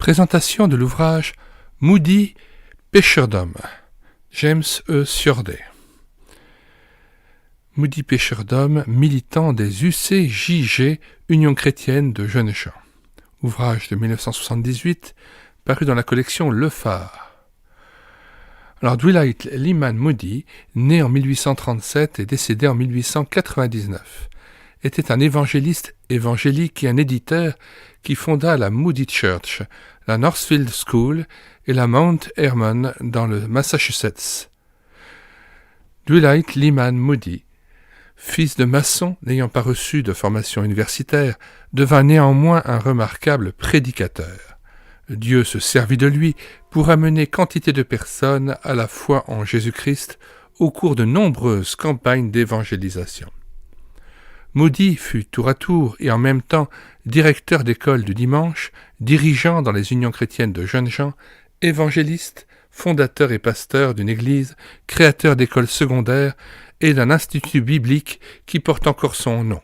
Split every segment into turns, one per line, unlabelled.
Présentation de l'ouvrage Moody, pêcheur d'hommes, James E. Siorday. Moody, pêcheur d'hommes, militant des UCJG, Union chrétienne de jeunes gens. Ouvrage de 1978, paru dans la collection Le Phare. Alors, Dwight Lyman Moody, né en 1837 et décédé en 1899, était un évangéliste évangélique et un éditeur qui fonda la Moody Church, la Northfield School et la Mount Hermon dans le Massachusetts. Dwight Lyman Moody, fils de maçon n'ayant pas reçu de formation universitaire, devint néanmoins un remarquable prédicateur. Dieu se servit de lui pour amener quantité de personnes à la foi en Jésus-Christ au cours de nombreuses campagnes d'évangélisation. Moody fut tour à tour et en même temps directeur d'école du dimanche, dirigeant dans les unions chrétiennes de jeunes gens, évangéliste, fondateur et pasteur d'une église, créateur d'écoles secondaires et d'un institut biblique qui porte encore son nom.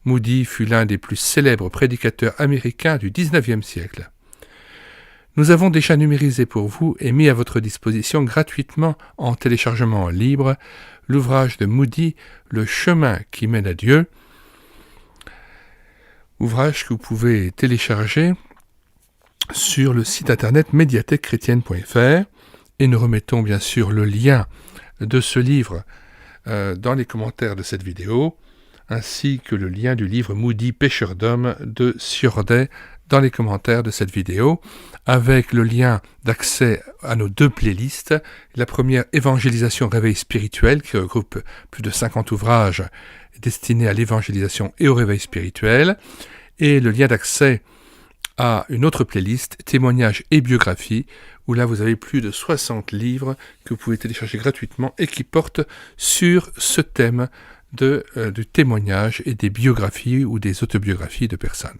Moody fut l'un des plus célèbres prédicateurs américains du XIXe siècle. Nous avons déjà numérisé pour vous et mis à votre disposition gratuitement en téléchargement libre l'ouvrage de Moody, Le chemin qui mène à Dieu, ouvrage que vous pouvez télécharger sur le site internet médiathèquechrétienne.fr et nous remettons bien sûr le lien de ce livre dans les commentaires de cette vidéo, ainsi que le lien du livre Moody, pêcheur d'hommes de Siorday dans les commentaires de cette vidéo, avec le lien d'accès à nos deux playlists. La première, Évangélisation réveil spirituel, qui regroupe plus de 50 ouvrages destinés à l'évangélisation et au réveil spirituel, et le lien d'accès à une autre playlist, Témoignages et biographies, où là vous avez plus de 60 livres que vous pouvez télécharger gratuitement et qui portent sur ce thème du témoignage et des biographies ou des autobiographies de personnes.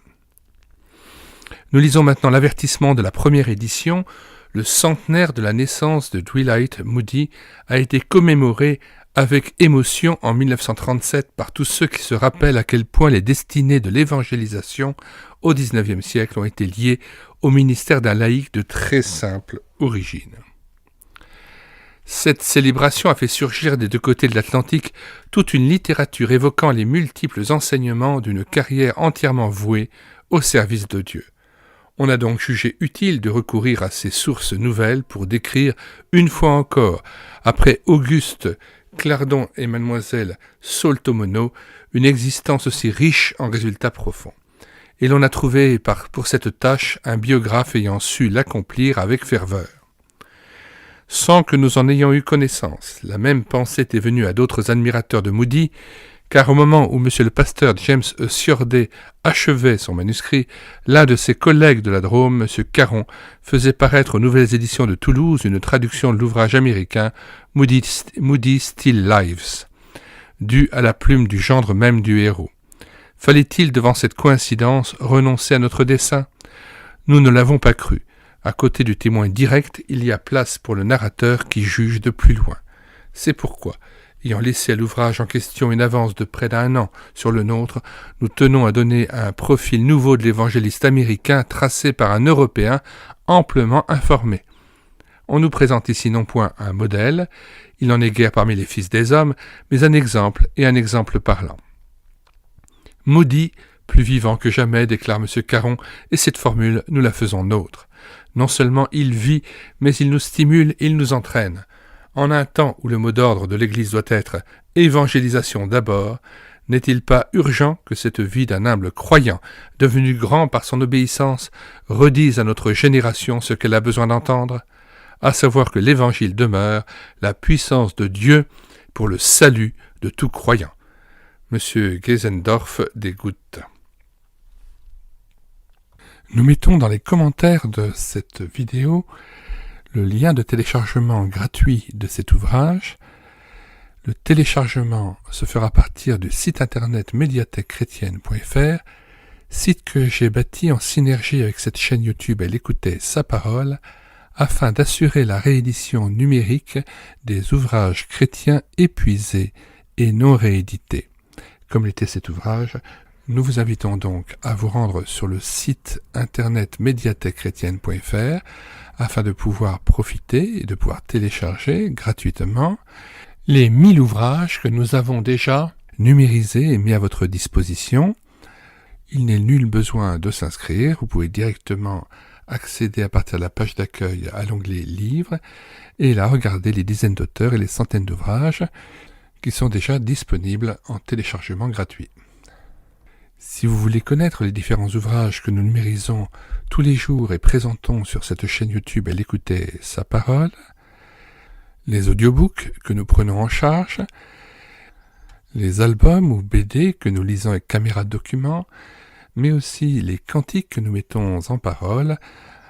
Nous lisons maintenant l'avertissement de la première édition. Le centenaire de la naissance de Dwight Moody a été commémoré avec émotion en 1937 par tous ceux qui se rappellent à quel point les destinées de l'évangélisation au XIXe siècle ont été liées au ministère d'un laïc de très simple origine. Cette célébration a fait surgir des deux côtés de l'Atlantique toute une littérature évoquant les multiples enseignements d'une carrière entièrement vouée au service de Dieu. On a donc jugé utile de recourir à ces sources nouvelles pour décrire, une fois encore, après Auguste Clardon et Mademoiselle Soltomono, une existence aussi riche en résultats profonds. Et l'on a trouvé pour cette tâche un biographe ayant su l'accomplir avec ferveur. Sans que nous en ayons eu connaissance, la même pensée était venue à d'autres admirateurs de Moody, car au moment où M. le pasteur James E. Siorday achevait son manuscrit, l'un de ses collègues de la Drôme, M. Caron, faisait paraître aux Nouvelles Éditions de Toulouse une traduction de l'ouvrage américain Moody Still Lives, due à la plume du gendre même du héros. Fallait-il, devant cette coïncidence, renoncer à notre dessein ? Nous ne l'avons pas cru. À côté du témoin direct, il y a place pour le narrateur qui juge de plus loin. C'est pourquoi, ayant laissé à l'ouvrage en question une avance de près d'1 an sur le nôtre, nous tenons à donner un profil nouveau de l'évangéliste américain tracé par un Européen amplement informé. On nous présente ici non point un modèle, il n'en est guère parmi les fils des hommes, mais un exemple et un exemple parlant. Moody, plus vivant que jamais, déclare M. Caron, et cette formule, nous la faisons nôtre. Non seulement il vit, mais il nous stimule, il nous entraîne. En un temps où le mot d'ordre de l'Église doit être « évangélisation d'abord », n'est-il pas urgent que cette vie d'un humble croyant, devenu grand par son obéissance, redise à notre génération ce qu'elle a besoin d'entendre, à savoir que l'Évangile demeure la puissance de Dieu pour le salut de tout croyant. M. Geisendorf des Gouttes. Nous mettons dans les commentaires de cette vidéo le lien de téléchargement gratuit de cet ouvrage. Le téléchargement se fera à partir du site internet médiathèquechrétienne.fr, site que j'ai bâti en synergie avec cette chaîne YouTube Elle écoutait sa parole, afin d'assurer la réédition numérique des ouvrages chrétiens épuisés et non réédités, comme l'était cet ouvrage Nous vous invitons donc à vous rendre sur le site internet médiathèquechrétienne.fr afin de pouvoir profiter et de pouvoir télécharger gratuitement les 1000 ouvrages que nous avons déjà numérisés et mis à votre disposition. Il n'est nul besoin de s'inscrire, vous pouvez directement accéder à partir de la page d'accueil à l'onglet Livres et là regarder les dizaines d'auteurs et les centaines d'ouvrages qui sont déjà disponibles en téléchargement gratuit. Si vous voulez connaître les différents ouvrages que nous numérisons tous les jours et présentons sur cette chaîne YouTube à l'écouter sa parole, les audiobooks que nous prenons en charge, les albums ou BD que nous lisons avec caméra de document, mais aussi les cantiques que nous mettons en parole,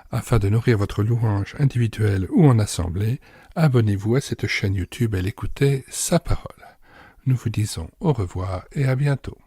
afin de nourrir votre louange individuelle ou en assemblée, abonnez-vous à cette chaîne YouTube à l'écouter sa parole. Nous vous disons au revoir et à bientôt.